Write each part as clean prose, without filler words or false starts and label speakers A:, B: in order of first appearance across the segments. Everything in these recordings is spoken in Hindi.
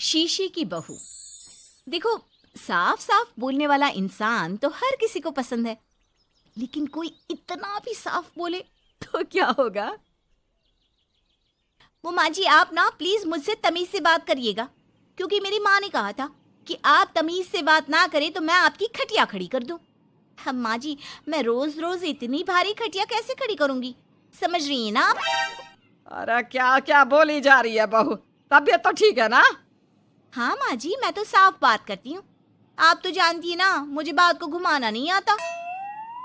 A: शीशे की बहू। देखो, साफ साफ बोलने वाला इंसान तो हर किसी को पसंद है, लेकिन कोई इतना भी साफ बोले तो क्या होगा? वो माँ जी, आप ना प्लीज मुझसे तमीज से बात करिएगा, क्योंकि मेरी माँ ने कहा था कि आप तमीज से बात ना करें तो मैं आपकी खटिया खड़ी कर दूं। हम माँ जी, मैं रोज रोज इतनी भारी खटिया कैसे खड़ी करूंगी, समझ रही हैं ना आप?
B: अरे क्या क्या बोली जा रही है बहू? तबीयत तो ठीक है ना?
A: हाँ माँ जी, मैं तो साफ बात करती हूँ। आप तो जानती है ना, मुझे बात को घुमाना नहीं आता।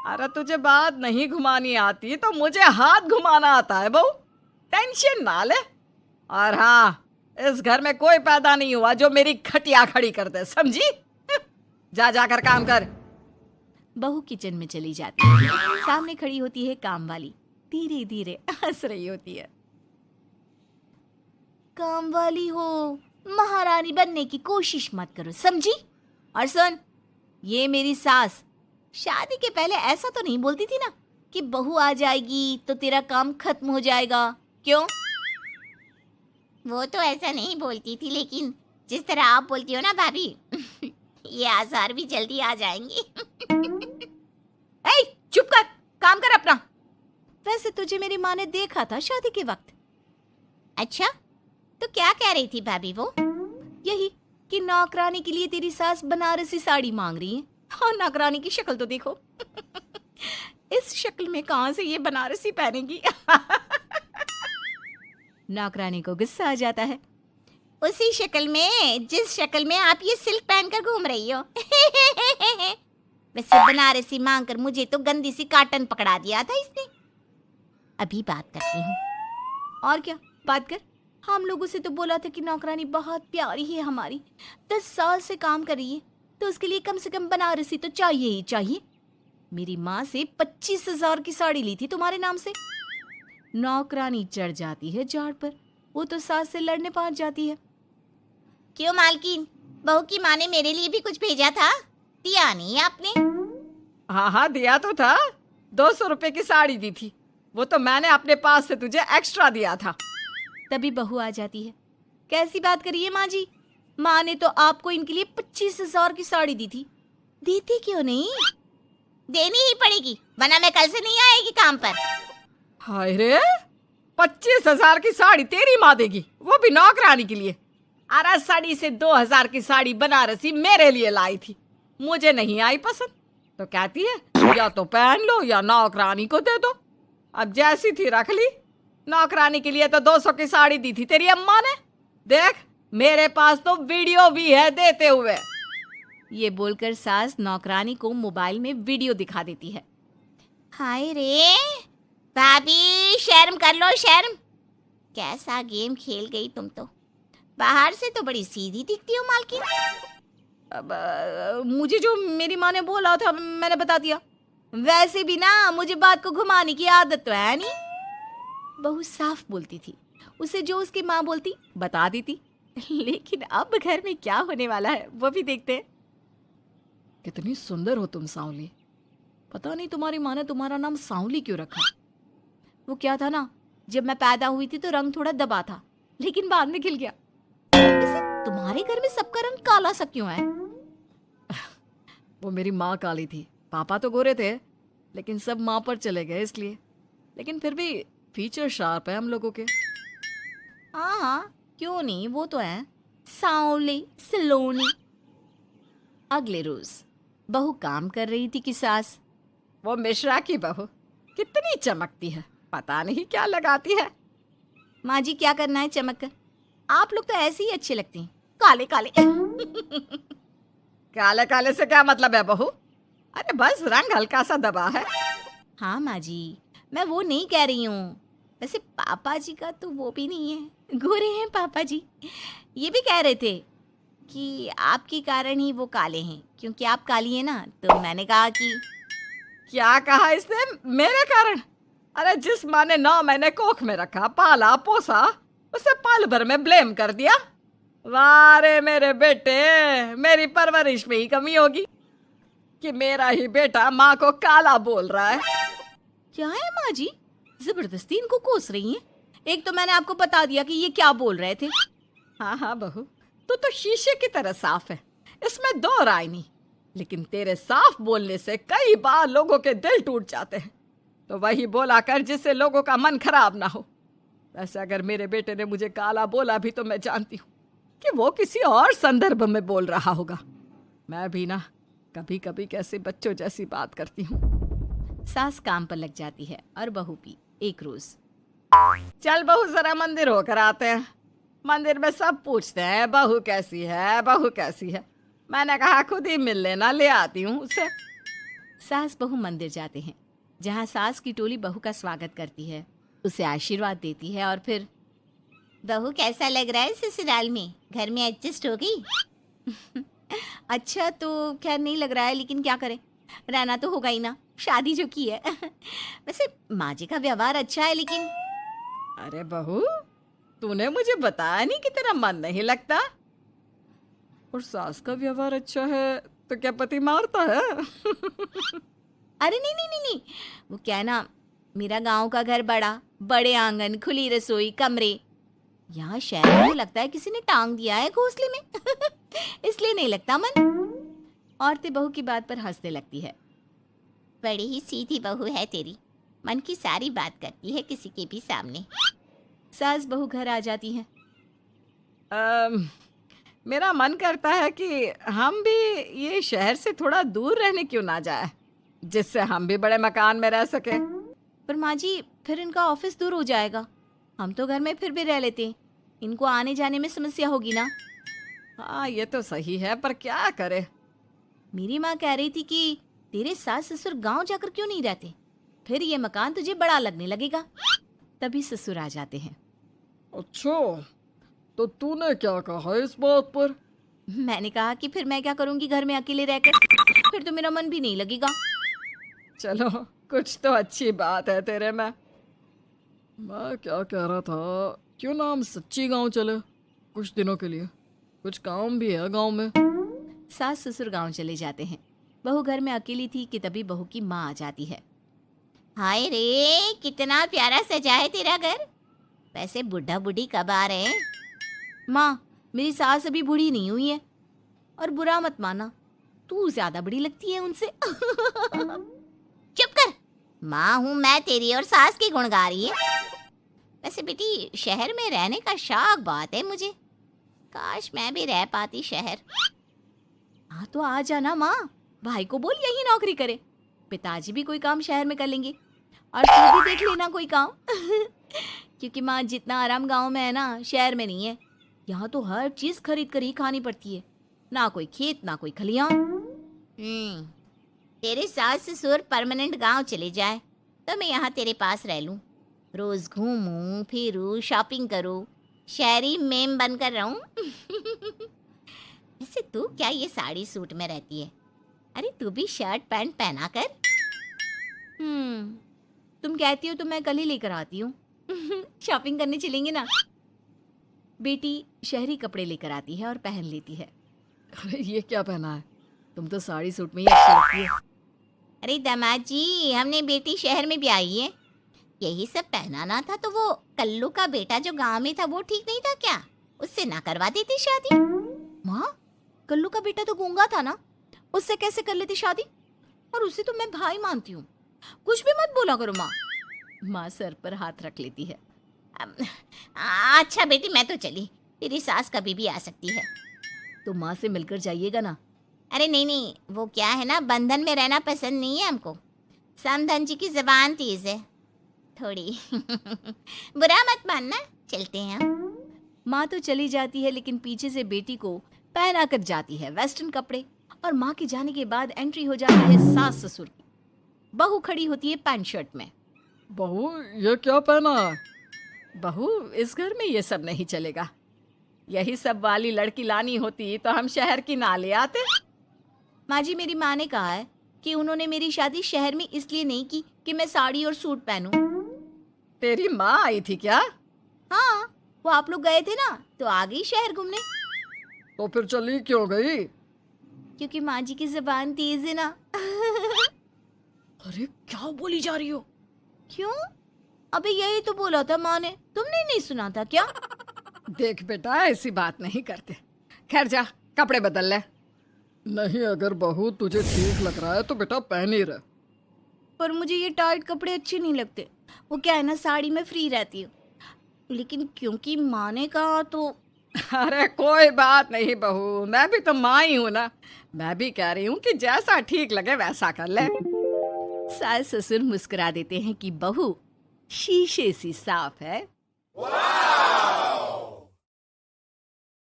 B: अरे तुझे बात नहीं घुमानी आती तो मुझे हाथ घुमाना आता है बहू। टेंशन ना ले। और हाँ, इस घर में कोई पैदा नहीं हुआ जो मेरी खटिया खड़ी कर दे, समझी? जा जाकर काम कर।
A: बहू किचन में चली जाती है। सामने खड़ी होती है काम वाली, धीरे धीरे हंस रही होती है। काम वाली हो, महारानी बनने की कोशिश मत करो, समझी? और सुन, ये मेरी सास शादी के पहले ऐसा तो नहीं बोलती थी ना कि बहू आ जाएगी तो तेरा काम खत्म हो जाएगा, क्यों?
C: वो तो ऐसा नहीं बोलती थी, लेकिन जिस तरह आप बोलती हो ना भाभी, ये आसार भी जल्दी आ जाएंगे।
A: ए, चुप कर, काम कर अपना। वैसे तुझे मेरी माँ ने देखा था शादी के वक्त।
C: अच्छा, तो क्या कह रही थी भाभी वो?
A: यही कि नौकरानी के लिए तेरी सास बनारसी साड़ी मांग रही है। और नौकरानी की शक्ल तो देखो। इस शक्ल में कहां से ये बनारसी पहनेगी? नौकरानी को गुस्सा आ जाता है।
C: उसी शक्ल में जिस शक्ल में आप ये सिल्क पहनकर घूम रही हो। वैसे बनारसी मांगकर मुझे तो गंदी सी काटन पकड़ा दिया था इसने। अभी बात करती हूँ।
A: और क्या बात कर? हम लोगों से तो बोला था कि नौकरानी बहुत प्यारी है हमारी, 10 साल से काम कर रही है, तो उसके लिए कम से कम बनारसी तो चाहिए ही चाहिए। मेरी माँ से 25,000 की साड़ी ली थी तुम्हारे नाम से। नौकरानी चढ़ जाती है झाड़ पर, वो तो सास से लड़ने पहुंच जाती है।
C: क्यों मालकिन, बहू की माँ ने मेरे लिए भी कुछ भेजा था, दिया नहीं आपने?
B: हाँ हाँ, दिया तो था। 200 रुपए की साड़ी दी थी, वो तो मैंने अपने पास से तुझे एक्स्ट्रा दिया था।
A: तभी बहू आ जाती है। कैसी बात करिए माँ जी, माँ ने तो आपको इनके लिए 25,000 की साड़ी दी थी, देती क्यों नहीं?
C: देनी ही पड़ेगी, वरना मैं कल से नहीं आएगी काम पर।
B: हाय रे, 25,000 की साड़ी तेरी माँ देगी, वो भी नौकरानी के लिए? अरे साड़ी से 2,000 की साड़ी बनारसी मेरे लिए लाई थी, मुझे नहीं आई पसंद, तो कहती है या तो पहन लो या नौकरानी को दे दो। अब जैसी थी रख ली। नौकरानी के लिए तो 200 की साड़ी दी थी तेरी अम्मा ने। देख, मेरे पास तो वीडियो भी है देते हुए।
A: ये बोलकर सास नौकरानी को मोबाइल में वीडियो दिखा देती है।
C: हाय रे भाभी, शर्म कर लो शर्म। कैसा गेम खेल गई तुम तो। बाहर से तो बड़ी सीधी दिखती हो मालकिन।
A: अब मुझे जो मेरी माँ ने बोला था मैंने बता दिया। वैसे भी ना मुझे बात को घुमाने की आदत तो है नहीं। बहू साफ बोलती थी, उसे जो उसकी माँ बोलती बता देती। लेकिन अब घर में क्या होने वाला है वो भी देखते हैं। कितनी सुंदर हो तुम सांवली। पता नहीं तुम्हारी माँ ने तुम्हारा नाम सांवली क्यों रखा। वो क्या था ना, जब मैं पैदा हुई थी तो रंग थोड़ा दबा था, लेकिन बाद में खिल गया। वैसे तुम्हारे घर में सबका रंग काला सा क्यों है?
B: वो मेरी माँ काली थी, पापा तो गोरे थे, लेकिन सब माँ पर चले गए इसलिए। लेकिन फिर भी फीचर शार्प है हम लोगों के।
A: हाँ हाँ, क्यों नहीं, वो तो है सांवली सलोनी। अगले रोज बहू काम कर रही थी कि सास।
B: वो मिश्रा की बहू कितनी चमकती है, पता नहीं क्या लगाती है।
A: माँ जी, क्या करना है चमक कर? आप लोग तो ऐसे ही अच्छे लगते हैं, काले काले।
B: काले काले से क्या मतलब है बहू? अरे बस रंग हल्का सा दबा है।
A: हाँ माँ जी, मैं वो नहीं कह रही हूँ। वैसे पापा जी का तो वो भी नहीं है, गोरे हैं पापा जी। ये भी कह रहे थे कि आपके कारण ही वो काले हैं, क्योंकि आप काली हैं ना। तो मैंने कहा कि
B: क्या कहा इसने? मेरे कारण? अरे जिस माँ ने 9 महीने कोख में रखा, पाला पोसा, उसे पल भर में ब्लेम कर दिया। वाह रे मेरे बेटे, मेरी परवरिश में ही कमी होगी कि मेरा ही बेटा माँ को काला बोल रहा है।
A: क्या है माँ जी, जबरदस्ती इनको कोस रही हैं? एक तो मैंने आपको बता दिया कि ये क्या बोल रहे थे।
B: हाँ हाँ बहू, तू तो शीशे की तरह साफ है, इसमें दो राय नहीं। लेकिन तेरे साफ बोलने से कई बार लोगों के दिल टूट जाते हैं। तो वही बोला कर जिससे लोगों का मन खराब ना हो। वैसे अगर मेरे बेटे ने मुझे काला बोला भी तो मैं जानती हूँ कि वो किसी और संदर्भ में बोल रहा होगा। मैं भी ना कभी कभी कैसे बच्चों जैसी बात करती हूँ।
A: सास काम पर लग जाती है और बहू भी। एक रोज,
B: चल बहू जरा मंदिर होकर आते हैं। मंदिर में सब पूछते हैं बहू कैसी है, बहू कैसी है। मैंने कहा खुद ही मिल लेना, ले आती हूँ उसे।
A: सास बहू मंदिर जाते हैं, जहाँ सास की टोली बहू का स्वागत करती है, उसे आशीर्वाद देती है और फिर,
C: बहू कैसा लग रहा है ससुराल में? घर में एडजस्ट हो गई?
A: अच्छा तो खैर नहीं लग रहा है, लेकिन क्या करें, रहना तो होगा ही ना, शादी जो की है। वैसे माँ जी का व्यवहार अच्छा है, लेकिन
B: अरे बहू, तूने मुझे बताया नहीं कि तेरा मन नहीं लगता। और सास का व्यवहार अच्छा है तो क्या पति मारता है?
A: अरे नहीं नहीं नहीं नहीं, वो क्या है ना, मेरा गांव का घर बड़ा, बड़े आंगन, खुली रसोई, कमरे। यहाँ शहर में तो लगता है किसी ने टांग दिया है घोंसले में। इसलिए नहीं लगता मन। औरतें बहू की बात पर हंसने लगती है।
C: बड़ी ही सीधी बहू है तेरी, मन की सारी बात करती है किसी के भी सामने।
A: सास बहू घर आ जाती हैं।
B: मेरा मन करता है कि हम भी ये शहर से थोड़ा दूर रहने क्यों ना जाए, जिससे हम भी बड़े मकान में रह सके।
A: पर माँ जी, फिर इनका ऑफिस दूर हो जाएगा। हम तो घर में फिर भी रह लेते हैं, इनको आने जाने में समस्या होगी ना।
B: हाँ ये तो सही है, पर क्या करे।
A: मेरी माँ कह रही थी कि तेरे सास ससुर गांव जाकर क्यों नहीं रहते, फिर ये मकान तुझे बड़ा लगने लगेगा। तभी ससुर आ जाते हैं।
B: अच्छा, तो तूने क्या कहा इस बात पर?
A: मैंने कहा कि फिर मैं क्या करूंगी घर में अकेले रहकर, फिर तो मेरा मन भी नहीं लगेगा।
B: चलो, कुछ तो अच्छी बात है तेरे में। मैं क्या कह रहा था, क्यों ना हम सच्ची गांव चले कुछ दिनों के लिए, कुछ काम भी है गांव में।
A: सास ससुर गांव चले जाते हैं। बहू घर में अकेली थी कि तभी बहू की माँ आ जाती है।
C: हाय रे, कितना प्यारा सजा है तेरा घर। वैसे बुढ़ा बुढ़ी कब आ रहे हैं?
A: माँ, मेरी सास अभी बूढ़ी नहीं हुई है, और बुरा मत माना, तू ज्यादा बड़ी लगती है उनसे।
C: चुप कर, माँ हूँ मैं तेरी और सास की गुण गा रही है। वैसे बेटी, शहर में रहने का शौक बहुत है मुझे, काश मैं भी रह पाती शहर।
A: हाँ तो आ जाना माँ, भाई को बोल यही नौकरी करे, पिताजी भी कोई काम शहर में कर लेंगे, और तू भी देख लेना कोई काम। क्योंकि माँ, जितना आराम गांव में है ना, शहर में नहीं है। यहाँ तो हर चीज खरीद कर ही खानी पड़ती है, ना कोई खेत ना कोई खलियान।
C: तेरे सास ससुर परमानेंट गांव चले जाए तो मैं यहाँ तेरे पास रह लूँ, रोज घूमूं फिरूं, शॉपिंग करूं, शहरी मेम बनकर रहूं। वैसे तू क्या ये साड़ी सूट में रहती है? अरे तू भी शर्ट पैंट पहना कर।
A: तुम कहती हो तो मैं कल ही लेकर आती हूँ। शॉपिंग करने चलेंगे ना। बेटी शहरी कपड़े लेकर आती है और पहन लेती है।
B: अरे ये क्या पहना है, तुम तो साड़ी सूट में ही अच्छी लगती है।
C: अरे दामाद जी, हमने बेटी शहर में भी आई है, यही सब पहनाना था तो वो कल्लू का बेटा जो गांव में था वो ठीक नहीं था क्या? उससे ना करवा देती शादी?
A: माँ, कल्लू का बेटा तो गूंगा था ना, उससे कैसे कर लेती शादी? और उसे तो मैं भाई मानती हूँ, कुछ भी मत बोला करो माँ। माँ सर पर हाथ रख लेती है।
C: अच्छा बेटी, मैं तो चली, तेरी सास कभी भी आ सकती है।
A: तो माँ से मिलकर जाइएगा ना।
C: अरे नहीं नहीं, वो क्या है ना, बंधन में रहना पसंद नहीं है हमको। समधन जी की जबान तेज है थोड़ी। बुरा मत मानना, चलते हैं हम।
A: माँ तो चली जाती है, लेकिन पीछे से बेटी को पहना कर जाती है वेस्टर्न कपड़े, और माँ के जाने के बाद एंट्री हो जाती है सास ससुर की। बहू खड़ी होती है पैंट शर्ट में।
B: बहू ये क्या पहना है? बहू, इस घर में ये सब नहीं चलेगा। यही सब वाली लड़की लानी होती तो हम शहर की ना ले आते।
A: माँ जी, मेरी माँ ने कहा है कि उन्होंने मेरी शादी शहर में इसलिए नहीं की कि मैं साड़ी और सूट पहनूं।
B: तेरी माँ आई थी क्या?
A: हाँ, वो आप लोग गए थे ना तो आ गई शहर घूमने।
B: तो फिर चली क्यों गई?
A: क्योंकि माँ जी की जबान तेज है ना।
B: अरे क्या बोली जा रही हो?
A: क्यों? अबे यही तो बोला था माँ ने, तुमने नहीं सुना था क्या?
B: देख बेटा, ऐसी बात नहीं करते। खैर जा, कपड़े बदल ले।
D: नहीं, अगर बहू तुझे ठीक लग रहा है तो बेटा पहन ही रहे।
A: पर मुझे ये टाइट कपड़े अच्छे नहीं लगते। वो क्या है ना, साड़ी में फ्री रहती हूँ, लेकिन क्योंकि माँ ने कहा तो।
B: अरे कोई बात नहीं बहू, मैं भी तो माँ ही हूँ ना। मैं भी कह रही हूँ कि जैसा ठीक लगे वैसा कर ले।
A: सास ससुर मुस्कुरा देते हैं कि बहू शीशे सी साफ है।